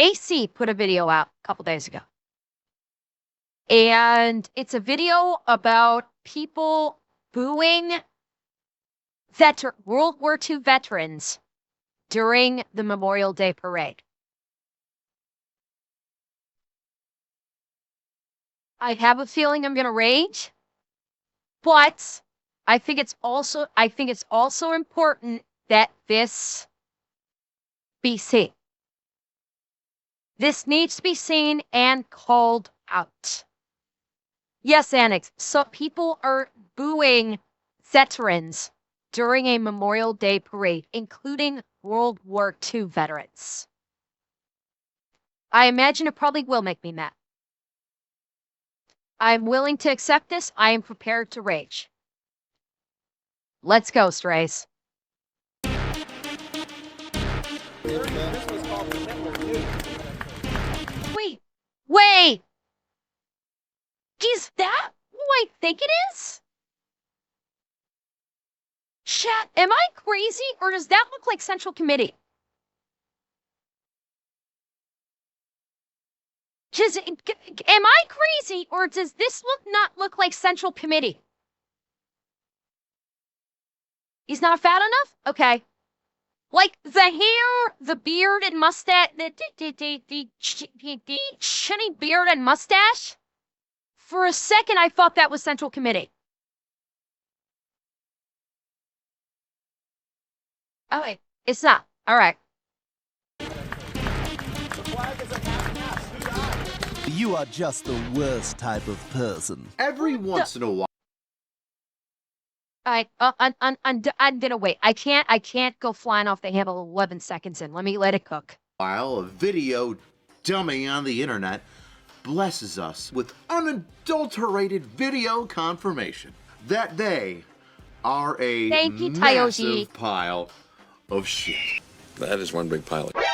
AC put a video out a couple days ago. And it's a video about people booing World War II veterans during the Memorial Day parade. I have a feeling I'm going to rage, but I think it's also important that this be seen. This needs to be seen and called out. Yes, Annex, so people are booing veterans during a Memorial Day parade, including World War II veterans. I imagine it probably will make me mad. I'm willing to accept this. I am prepared to rage. Let's go, Strays. Wait! Is that who I think it is? Chat, am I crazy, or does that look like Central Committee? Am I crazy, or does this not look like Central Committee? He's not fat enough? Okay. Like, the hair, the beard and mustache, the shiny beard and mustache? For a second, I thought that was Central Committee. Oh, wait. It's not. All right. You are just the worst type of person. Every once in a while. I'm gonna wait. I can't go flying off the handle 11 seconds in. Let it cook. While a video dummy on the internet blesses us with unadulterated video confirmation that they are a massive pile of shit. That is one big pile of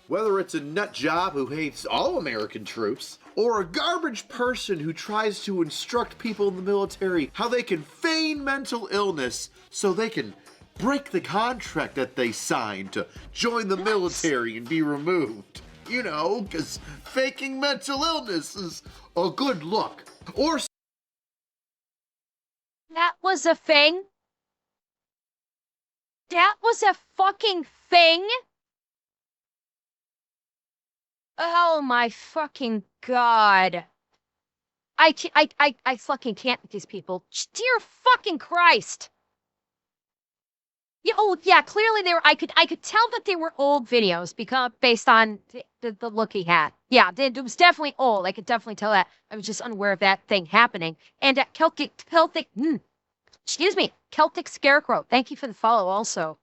Whether it's a nut job who hates all American troops, or a garbage person who tries to instruct people in the military how they can feign mental illness so they can break the contract that they signed to join the military and be removed. You know, because faking mental illness is a good look. Or that was a thing? That was a fucking thing? Oh my fucking god. I fucking can't with these people. Dear fucking Christ. Yeah, oh yeah, clearly they were, I could tell that they were old videos because based on the look he had. Yeah, it was definitely old. I could definitely tell that. I was just unaware of that thing happening. And Celtic Scarecrow. Thank you for the follow also.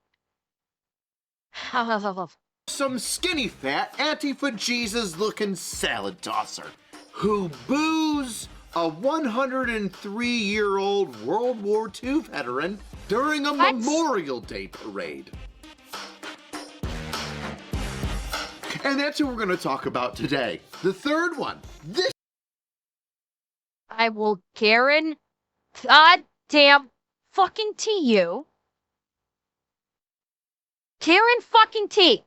some skinny fat Antifa Jesus looking salad tosser who boos a 103-year-old World War II veteran during a Memorial Day parade. And that's who we're going to talk about today. The third one. I will Karen goddamn fucking T you. Karen fucking T.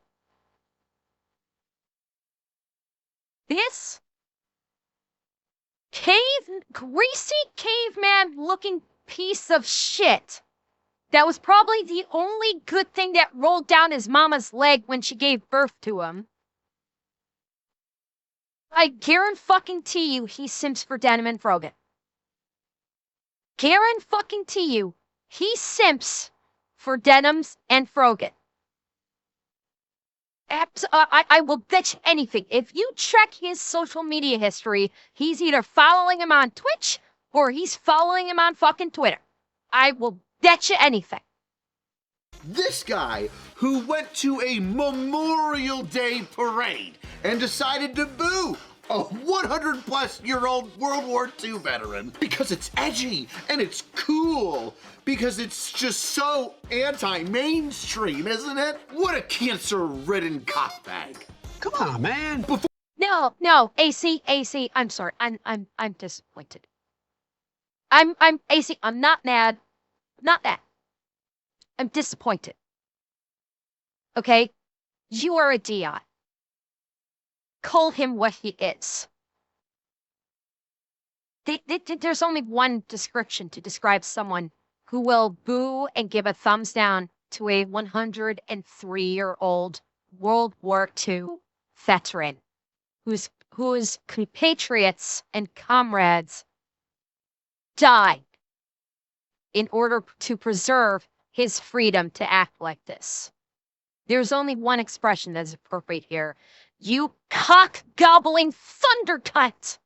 This greasy caveman looking piece of shit. That was probably the only good thing that rolled down his mama's leg when she gave birth to him. I guarantee you he simps for Denim and Frogan. Guarantee you he simps for Denims and Frogan. I will bet you anything. If you check his social media history, he's either following him on Twitch or he's following him on fucking Twitter. I will bet you anything. This guy who went to a Memorial Day parade and decided to boo a 100-plus-year-old World War II veteran because it's edgy and it's cool, because it's just so anti-mainstream, isn't it? What a cancer-ridden cockbag. Come on, man. No, AC, I'm sorry. I'm disappointed. I'm AC, I'm not mad. Not that. I'm disappointed. Okay? You are a Dion. call him what he is. There's only one description to describe someone who will boo and give a thumbs down to a 103-year-old World War II veteran whose compatriots and comrades died in order to preserve his freedom to act like this. There's only one expression that is appropriate here. You cock-gobbling thundercunt!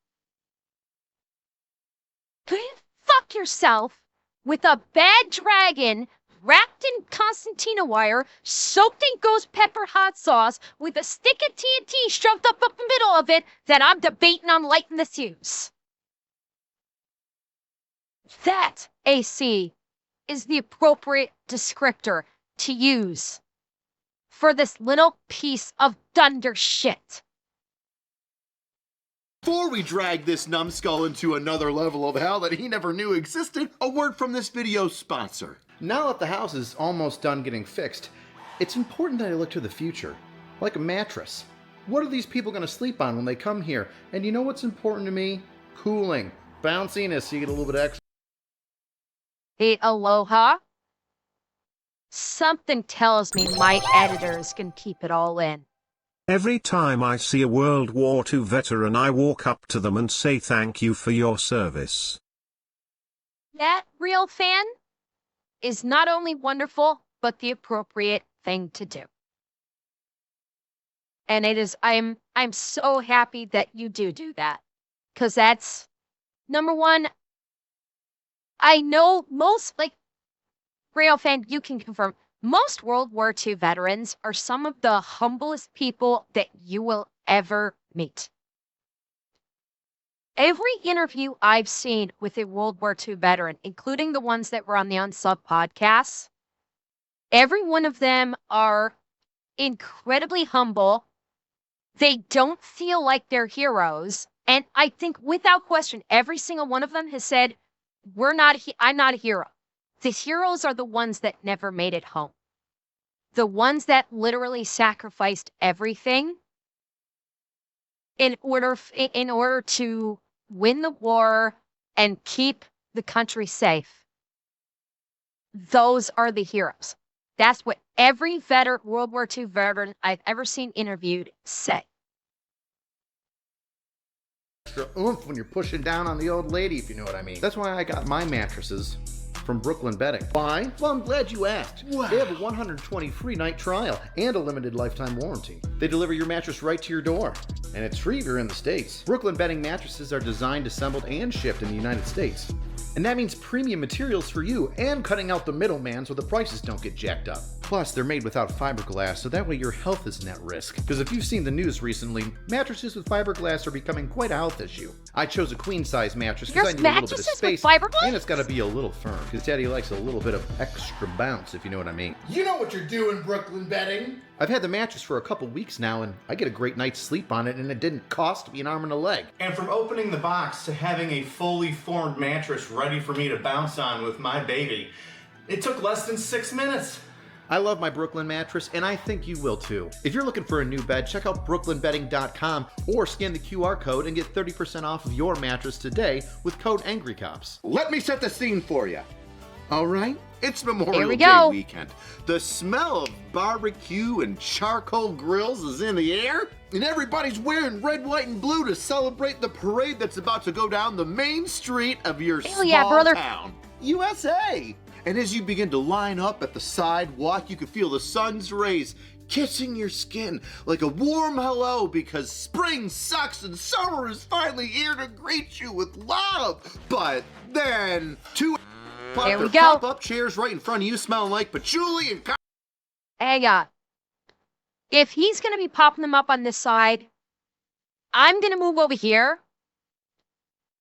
Fuck yourself with a bad dragon wrapped in concertina wire, soaked in ghost pepper hot sauce, with a stick of TNT shoved up the middle of it that I'm debating on lighting the fuse. That, AC, is the appropriate descriptor to use for this little piece of dunder shit. Before we drag this numbskull into another level of hell that he never knew existed, a word from this video's sponsor. Now that the house is almost done getting fixed, it's important that I look to the future, like a mattress. What are these people going to sleep on when they come here? And you know what's important to me? Cooling. Bounciness, so you get a little bit extra. Hey, aloha? Something tells me my editors can keep it all in. Every time I see a World War II veteran, I walk up to them and say thank you for your service. That, real fan, is not only wonderful, but the appropriate thing to do. And it is, I'm so happy that you do that. Because that's, number one, I know most, like, real fan, you can confirm, most World War II veterans are some of the humblest people that you will ever meet. Every interview I've seen with a World War II veteran, including the ones that were on the Unsub podcasts, every one of them are incredibly humble. They don't feel like they're heroes. And I think without question, every single one of them has said, I'm not a hero. The heroes are the ones that never made it home. The ones that literally sacrificed everything in order to win the war and keep the country safe. Those are the heroes. That's what every World War II veteran I've ever seen interviewed say. Extra oomph when you're pushing down on the old lady, if you know what I mean. That's why I got my mattresses from Brooklyn Bedding. Why? Well, I'm glad you asked. Wow. They have a 120 free night trial and a limited lifetime warranty. They deliver your mattress right to your door, and it's free if you're in the States. Brooklyn Bedding mattresses are designed, assembled, and shipped in the United States. And that means premium materials for you and cutting out the middleman so the prices don't get jacked up. Plus, they're made without fiberglass, so that way your health isn't at risk. Because if you've seen the news recently, mattresses with fiberglass are becoming quite a health issue. I chose a queen-size mattress because I need a little bit of space, and it's got to be a little firm, because Daddy likes a little bit of extra bounce, if you know what I mean. You know what you're doing, Brooklyn Bedding! I've had the mattress for a couple weeks now, and I get a great night's sleep on it, and it didn't cost me an arm and a leg. And from opening the box to having a fully formed mattress ready for me to bounce on with my baby, it took less than 6 minutes. I love my Brooklyn mattress, and I think you will too. If you're looking for a new bed, check out brooklynbedding.com or scan the QR code and get 30% off of your mattress today with code AngryCops. Let me set the scene for you. All right, it's Memorial Day weekend. The smell of barbecue and charcoal grills is in the air, and everybody's wearing red, white, and blue to celebrate the parade that's about to go down the main street of your small town, USA. And as you begin to line up at the sidewalk, you can feel the sun's rays kissing your skin like a warm hello, because spring sucks and summer is finally here to greet you with love. But then two pop-up chairs right in front of you smelling like patchouli and hang on. If he's going to be popping them up on this side, I'm going to move over here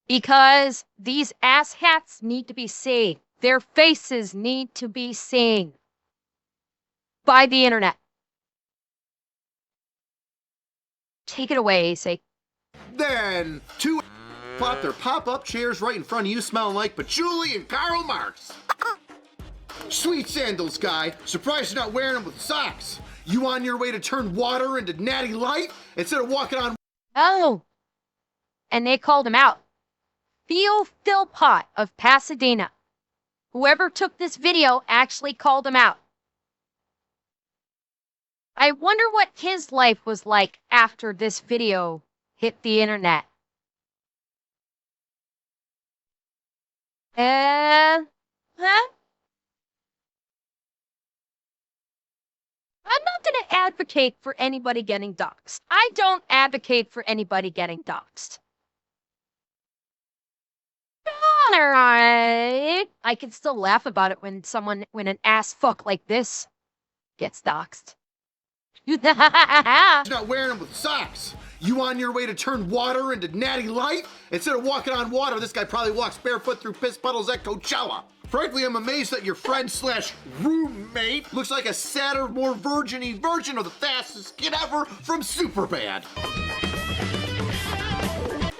because these asshats need to be seen. Their faces need to be seen by the internet. Take it away, AC. Then two pop their pop-up chairs right in front of you smelling like patchouli and Karl Marx. Sweet sandals, guy. Surprised you're not wearing them with socks. You on your way to turn water into natty light instead of walking on Oh, and they called him out. Theo Philpott of Pasadena. Whoever took this video actually called him out. I wonder what his life was like after this video hit the internet. Huh? I'm not going to advocate for anybody getting doxxed. I don't advocate for anybody getting doxxed. Alright. I can still laugh about it when an ass fuck like this gets doxxed. Not wearing them with socks. You on your way to turn water into natty light? Instead of walking on water, this guy probably walks barefoot through piss puddles at Coachella. Frankly, I'm amazed that your friend slash roommate looks like a sadder, more virgin-y version of the fastest kid ever from Superbad.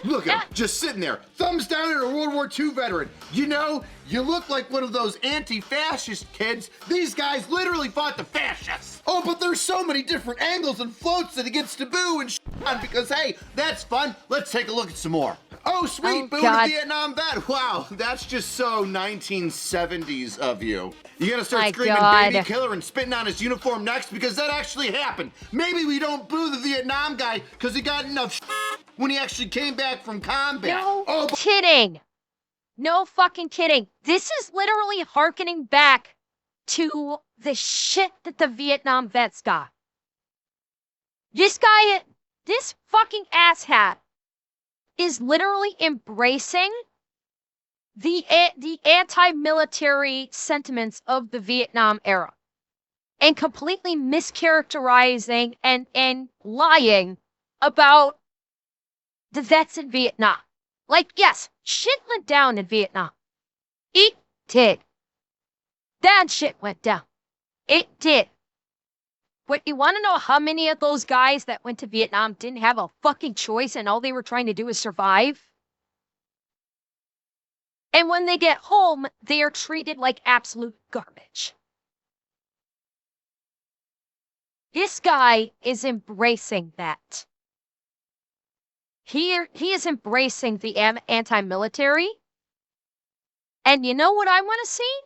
Look at him, just sitting there, thumbs down at a World War II veteran. You know, you look like one of those anti-fascist kids. These guys literally fought the fascists. Oh, but there's so many different angles and floats that he gets to boo and on because, hey, that's fun. Let's take a look at some more. Oh, sweet, boo to Vietnam vet. Wow, that's just so 1970s of you. You gotta start screaming baby killer and spitting on his uniform next because that actually happened. Maybe we don't boo the Vietnam guy because he got enough when he actually came back from combat. No kidding. No fucking kidding. This is literally hearkening back to the shit that the Vietnam vets got. This fucking asshat is literally embracing the anti-military sentiments of the Vietnam era and completely mischaracterizing and lying about the vets in Vietnam. Like, yes, shit went down in Vietnam. It did. Bad shit went down. It did. But you want to know how many of those guys that went to Vietnam didn't have a fucking choice and all they were trying to do is survive? And when they get home, they are treated like absolute garbage. This guy is embracing that. He is embracing the anti-military. And you know what I want to see?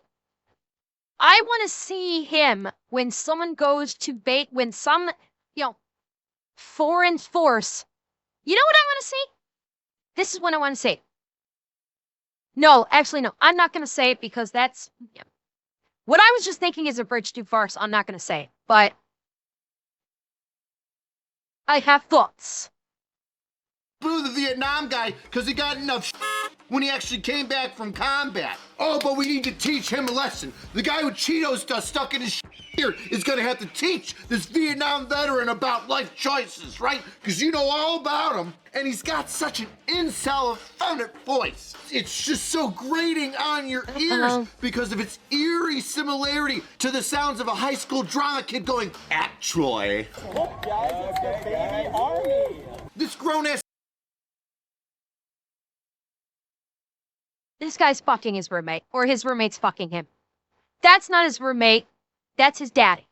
I want to see him when someone goes to when some, foreign force. You know what I want to see? This is what I want to say. No, actually, no. I'm not going to say it because that's... Yeah. What I was just thinking is a bridge too far, so I'm not going to say it. But I have thoughts. Boo the Vietnam guy because he got enough when he actually came back from combat. Oh, but we need to teach him a lesson. The guy with Cheetos dust stuck in his ear is gonna have to teach this Vietnam veteran about life choices, right? Because you know all about him. And he's got such an incel effeminate voice. It's just so grating on your ears because of its eerie similarity to the sounds of a high school drama kid going, actually. Look, guys, it's the baby army. This grown-ass This guy's fucking his roommate, or his roommate's fucking him. That's not his roommate. That's his daddy.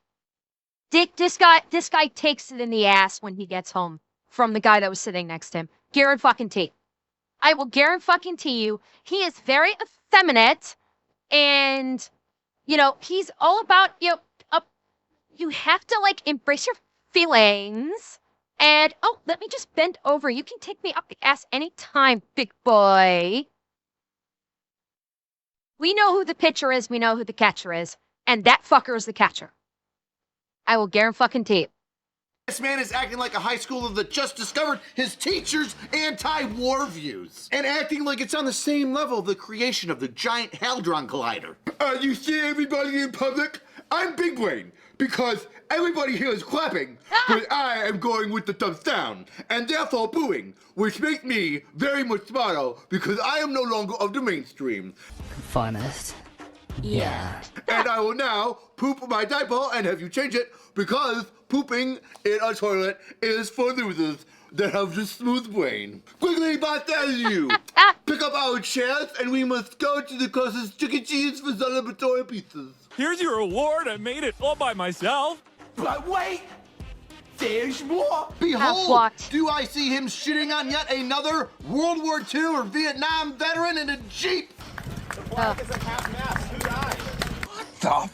This guy takes it in the ass when he gets home from the guy that was sitting next to him. Guarantee. I will guarantee you, he is very effeminate, and he's all about you have to embrace your feelings. And let me just bend over. You can take me up the ass anytime, big boy. We know who the pitcher is, we know who the catcher is, and that fucker is the catcher. I will guarantee you. This man is acting like a high schooler that just discovered his teacher's anti-war views. And acting like it's on the same level of the creation of the giant Hadron Collider. You see everybody in public? I'm Big Brain, because everybody here is clapping, but I am going with the thumbs down, and therefore booing, which makes me very much smarter, because I am no longer of the mainstream. Funnest. Yeah. And I will now poop my diaper and have you change it, because pooping in a toilet is for losers that have just smooth brain. Quickly, Bartholomew! Pick up our chairs and we must go to the closest Chuck E. Cheese for celebratory pizzas. Here's your reward. I made it all by myself. But wait! There's more. Have Behold, what? do I see him shitting on yet another World War II or Vietnam veteran in a Jeep? The flag is at half-mast. Who died? What the?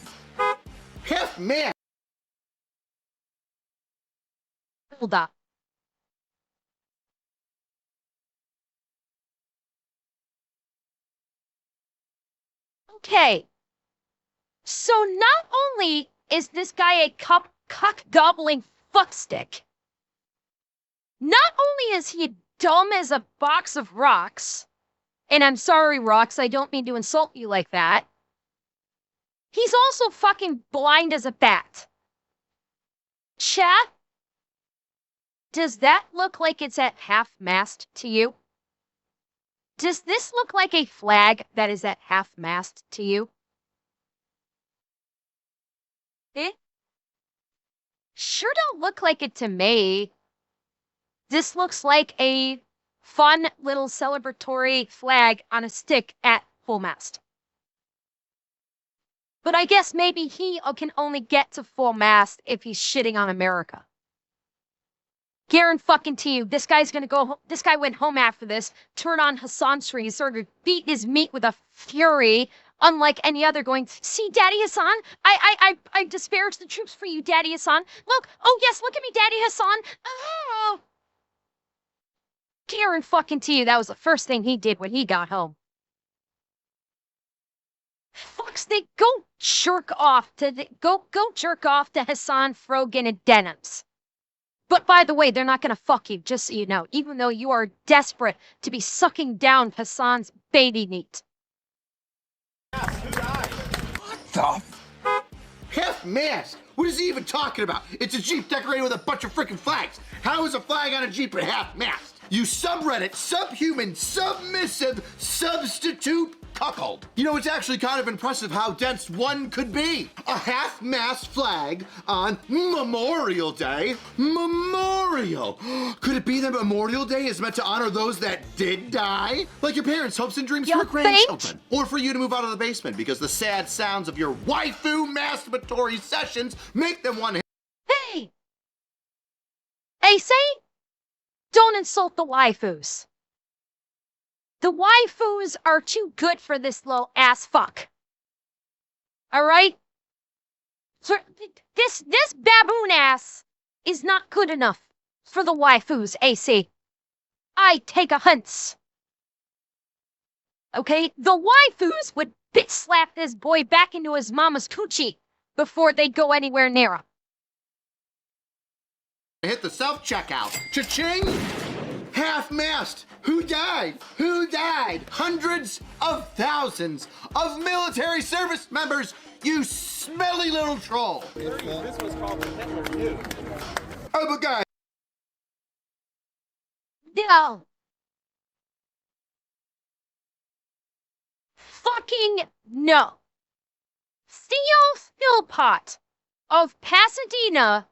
Half man. Hold up. Okay. So not only is this guy a cock-gobbling fuckstick, not only is he dumb as a box of rocks, and I'm sorry, Rocks, I don't mean to insult you like that, he's also fucking blind as a bat. Chat, does that look like it's at half-mast to you? Does this look like a flag that is at half-mast to you? Eh? Sure don't look like it to me. This looks like a fun little celebratory flag on a stick at full mast. But I guess maybe he can only get to full mast if he's shitting on America. Guarantee you, this guy's gonna go. This guy went home after this, turn on Hassan Street, started beat his meat with a fury, unlike any other. Going, see, Daddy Hassan, I disparaged the troops for you, Daddy Hassan. Look, oh yes, look at me, Daddy Hassan. Oh, guarantee you, that was the first thing he did when he got home. Fucks, they go jerk off to Hassan Frogan and Denims. But by the way, they're not going to fuck you, just so you know, even though you are desperate to be sucking down Hassan's baby meat. Who died? What the? Half-mast? What is he even talking about? It's a Jeep decorated with a bunch of freaking flags. How is a flag on a Jeep at half-mast? You subreddit, subhuman, submissive, substitute cuckold. You know, it's actually kind of impressive how dense one could be. A half-mast flag on Memorial Day. Memorial. Could it be that Memorial Day is meant to honor those that did die? Like your parents' hopes and dreams You for grandchildren. Or for you to move out of the basement because the sad sounds of your waifu masturbatory sessions make them want to... Hey! AC? Don't insult the waifus. The waifus are too good for this little ass fuck. Alright? So, this baboon ass is not good enough for the waifus, AC. I take a hunts. Okay? The waifus would bitch slap this boy back into his mama's coochie before they'd go anywhere near him. Hit the self-checkout. Cha-ching! Half-mast. Who died? Who died? Hundreds of thousands of military service members, you smelly little troll. This was called the Hitler too. Oh my God. No. Fucking no. Theo Philpott of Pasadena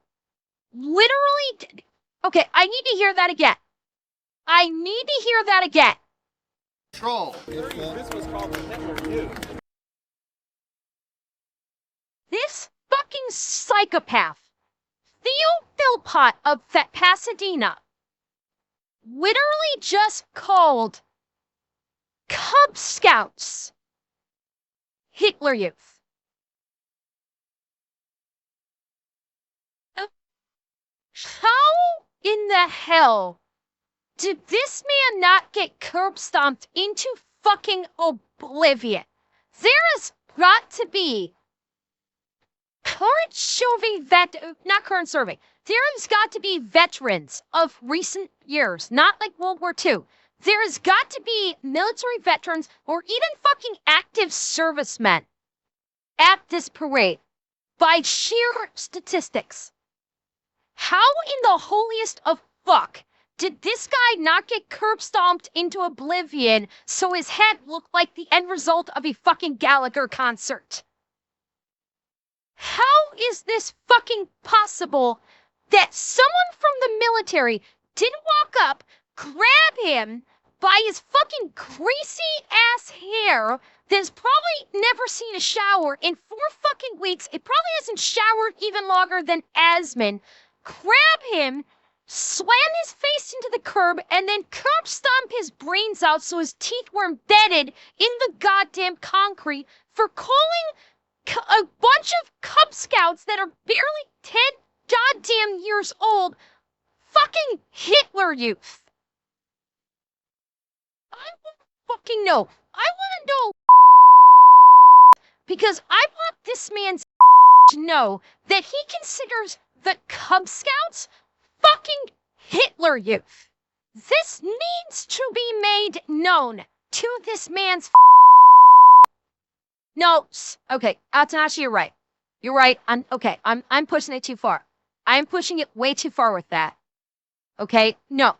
literally... Okay, I need to hear that again. I need to hear that again. Troll. This was called the Hitler too. This fucking psychopath, Theo Philpott of Pasadena, literally just called Cub Scouts Hitler Youth. How in the hell did this man not get curb stomped into fucking oblivion? There has got to be not current survey. There has got to be veterans of recent years, not like World War II. There has got to be military veterans or even fucking active servicemen at this parade by sheer statistics. How in the holiest of fuck did this guy not get curb stomped into oblivion so his head looked like the end result of a fucking Gallagher concert? How is this fucking possible that someone from the military didn't walk up, grab him by his fucking greasy ass hair that's probably never seen a shower in 4 fucking weeks? It probably hasn't showered even longer than Asmund. grab him, slam his face into the curb, and then curb stomp his brains out so his teeth were embedded in the goddamn concrete for calling a bunch of Cub Scouts that are barely 10 goddamn years old fucking Hitler Youth. I want to fucking know. I want to know because I want this man to know that he considers the Cub Scouts fucking Hitler Youth. This needs to be made known to this man's No, okay, Atanashi, you're right. You're right. I'm pushing it too far. I'm pushing it way too far with that. Okay? No,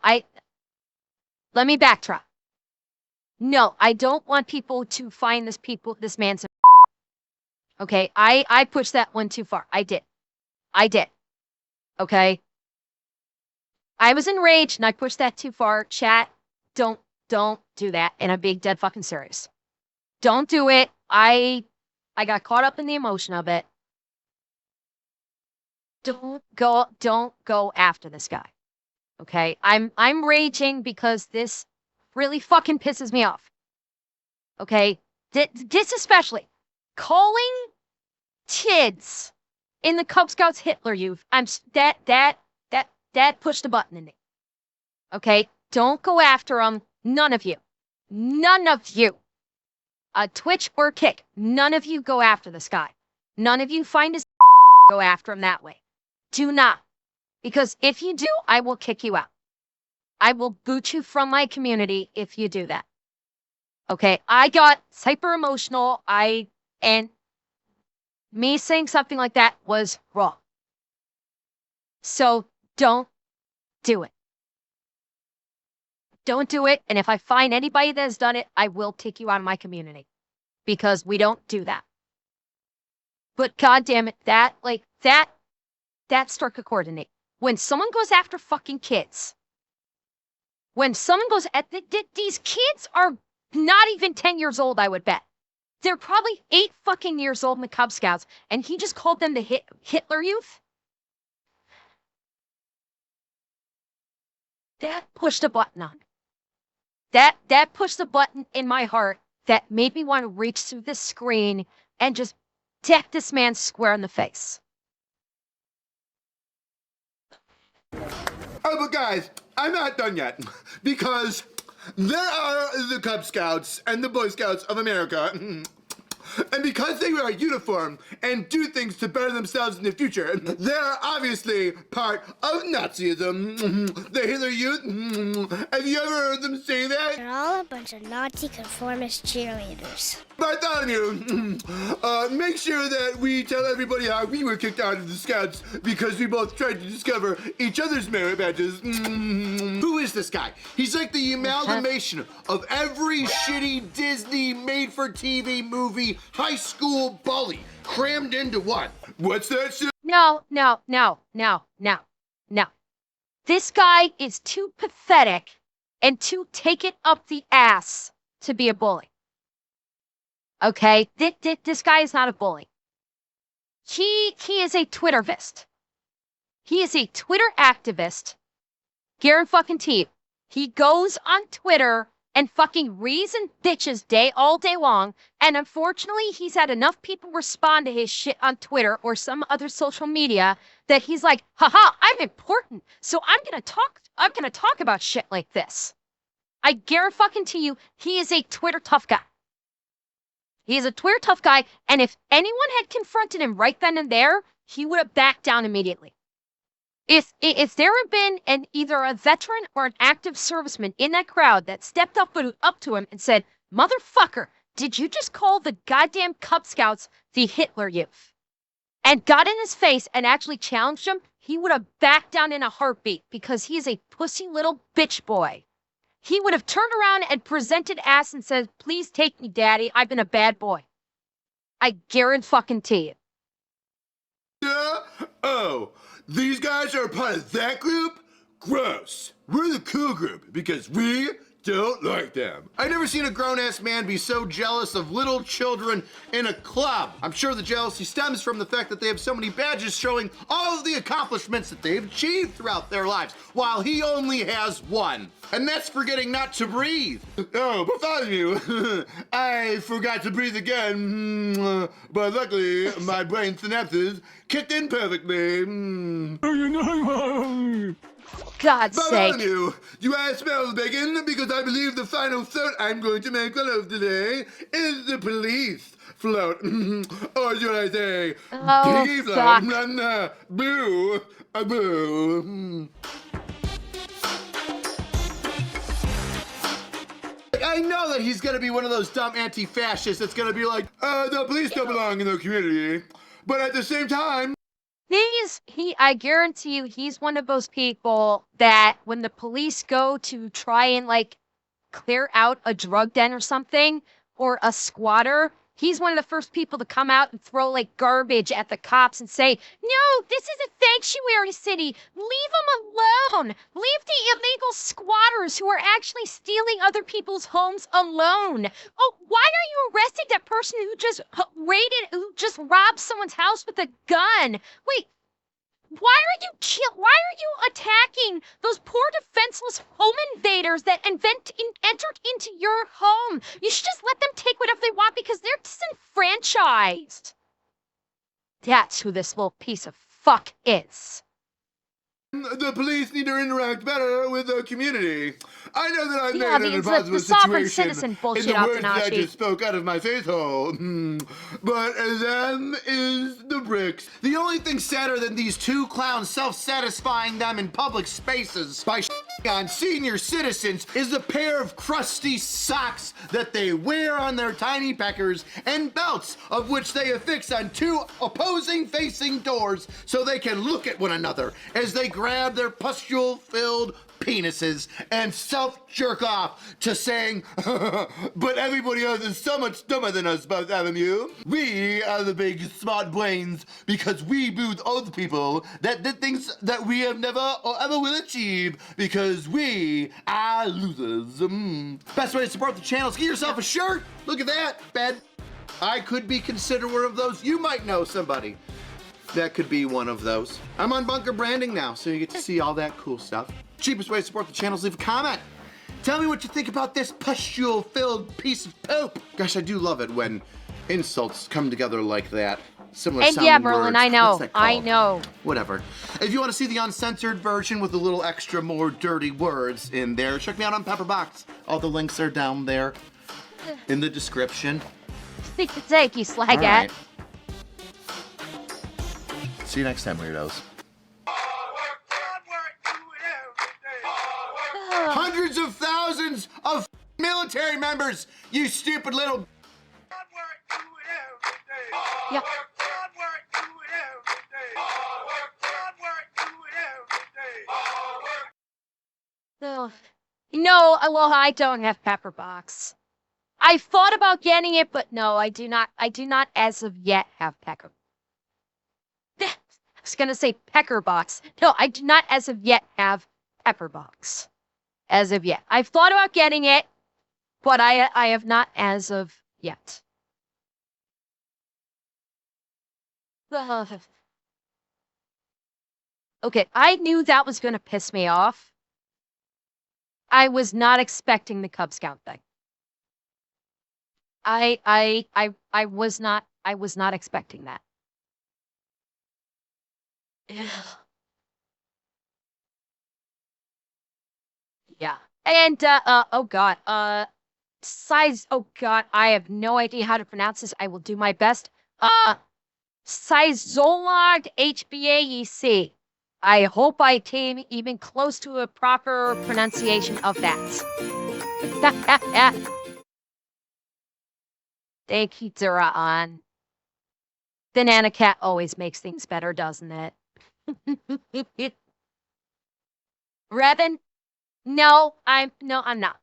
let me backtrack. No, I don't want people to find this man's okay? I pushed that one too far. I did. Okay? I was enraged and I pushed that too far. Chat, don't do that. And I'm being dead fucking serious. Don't do it. I got caught up in the emotion of it. Don't go after this guy. Okay? I'm raging because this really fucking pisses me off. Okay? This especially. Calling kids in the Cub Scouts Hitler Youth. That pushed a button in me. Okay? Don't go after them. None of you. None of you. Twitch or Kick. None of you go after this guy. None of you find his go after him that way. Do not. Because if you do, I will kick you out. I will boot you from my community if you do that. Okay? I got hyper emotional. And me saying something like that was wrong. So don't do it. Don't do it. And if I find anybody that has done it, I will kick you out of my community because we don't do that. But God damn it, that struck a chord in me. When someone goes after fucking kids, when someone goes at these kids are not even 10 years old, I would bet. They're probably 8 fucking years old in the Cub Scouts, and he just called them the Hitler Youth. That pushed a button on. That pushed a button in my heart that made me want to reach through this screen and just deck this man square in the face. Oh, but guys, I'm not done yet because there are the Cub Scouts and the Boy Scouts of America. And because they wear a uniform and do things to better themselves in the future, they're obviously part of Nazism. The Hitler Youth. Have you ever heard them say that? They're all a bunch of Nazi conformist cheerleaders. Bartholomew, make sure that we tell everybody how we were kicked out of the Scouts because we both tried to discover each other's merit badges. Who is this guy? He's like the amalgamation of every shitty Disney made-for-TV movie high school bully crammed into one. What's that shit? No. This guy is too pathetic and too take it up the ass to be a bully. Okay? This guy is not a bully. He is a Twittervist. He is a Twitter activist. Guarantee. He goes on Twitter and fucking reads and bitches all day long, and unfortunately he's had enough people respond to his shit on Twitter or some other social media that he's like, haha, I'm important, so I'm gonna talk about shit like this. I guarantee you, he is a Twitter tough guy. He is a Twitter tough guy, and if anyone had confronted him right then and there, he would have backed down immediately. If there had been either a veteran or an active serviceman in that crowd that stepped up to him and said, motherfucker, did you just call the goddamn Cub Scouts the Hitler Youth? And got in his face and actually challenged him, he would have backed down in a heartbeat because he's a pussy little bitch boy. He would have turned around and presented ass and said, please take me, daddy, I've been a bad boy. I guarantee you. Oh, these guys are a part of that group? Gross. We're the cool group because we don't like them. I've never seen a grown-ass man be so jealous of little children in a club. I'm sure the jealousy stems from the fact that they have so many badges showing all of the accomplishments that they've achieved throughout their lives, while he only has one. And that's forgetting not to breathe. Oh, Bartholomew, I forgot to breathe again, but luckily my brain synapses kicked in perfectly. God's sake. Bartholomew, do I smell bacon? Because I believe the final float I'm going to make fun of today is the police float. Or should I say, Oh, piggy fuck. float? Boo, boo. I know that he's gonna be one of those dumb anti-fascists that's gonna be like, the police don't belong in the community. But at the same time, I guarantee you, he's one of those people that when the police go to try and like clear out a drug den or something, or a squatter, he's one of the first people to come out and throw like garbage at the cops and say, no, this is a sanctuary city. Leave them alone. Leave the illegal squatters who are actually stealing other people's homes alone. Oh, why are you arresting that person who just robbed someone's house with a gun? Wait, why are you attacking those poor defenseless home invaders that entered into your home? You should just let them take whatever they want because they're disenfranchised. That's who this little piece of fuck is. the police need to interact better with the community. I know that I've Yeah, made an because impossible the sovereign situation citizen in bullshit the out words that I Tanashi. just spoke out of my face hole. But them is the bricks. The only thing sadder than these two clowns self-satisfying them in public spaces by on senior citizens is the pair of crusty socks that they wear on their tiny peckers and belts of which they affix on two opposing facing doors so they can look at one another as they grab their pustule-filled penises and self-jerk off to saying, but everybody else is so much dumber than us, Bartholomew. We are the big smart brains because we boost old people that did things that we have never or ever will achieve because we are losers. Best way to support the channel is get yourself a shirt. Look at that, Ben. I could be considered one of those. You might know somebody that could be one of those. I'm on Bunker Branding now, so you get to see all that cool stuff. Cheapest way to support the channel is leave a comment. Tell me what you think about this pustule-filled piece of poop. Gosh, I do love it when insults come together like that. Similar And sounding yeah, Merlin, words. I know, What's that I called? know. Whatever. If you want to see the uncensored version with a little extra more dirty words in there, check me out on Pepperbox. All the links are down there in the description. Speak the take, you slag All at. right. See you next time, weirdos. Hundreds of thousands of military members, you stupid little. Yeah. Ugh. No, well, I don't have Pepperbox. I thought about getting it, but no, I do not. I do not, as of yet, have Pecker. I was gonna say Peckerbox. No, I do not, as of yet, have Pepperbox. As of yet, I've thought about getting it, but I have not as of yet. Ugh. Okay, I knew that was gonna piss me off. I was not expecting the Cub Scout thing. I was not expecting that. Ugh. Yeah. And oh god, oh god, I have no idea how to pronounce this. I will do my best. Sizolog HBAEC. I hope I came even close to a proper pronunciation of that. Thank you, Zura-on. Banana Cat always makes things better, doesn't it? Revan? No, I'm not.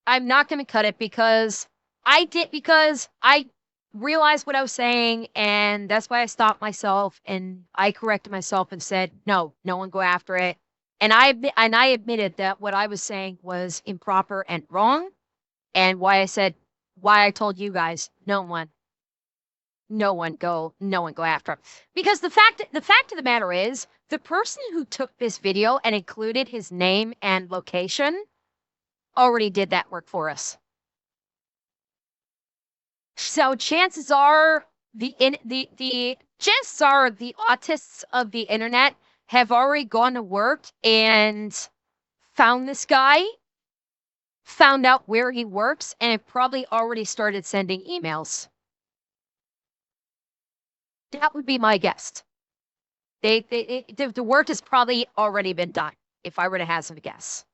I'm not gonna cut it because I realized what I was saying, and that's why I stopped myself and I corrected myself and said, no one go after it. And I admitted that what I was saying was improper and wrong, and why I told you guys, no one go after him. Because the fact of the matter is, the person who took this video and included his name and location already did that work for us. So chances are the autists of the internet have already gone to work and found this guy, found out where he works, and have probably already started sending emails. That would be my guess. The work has probably already been done, if I were to hazard a guess.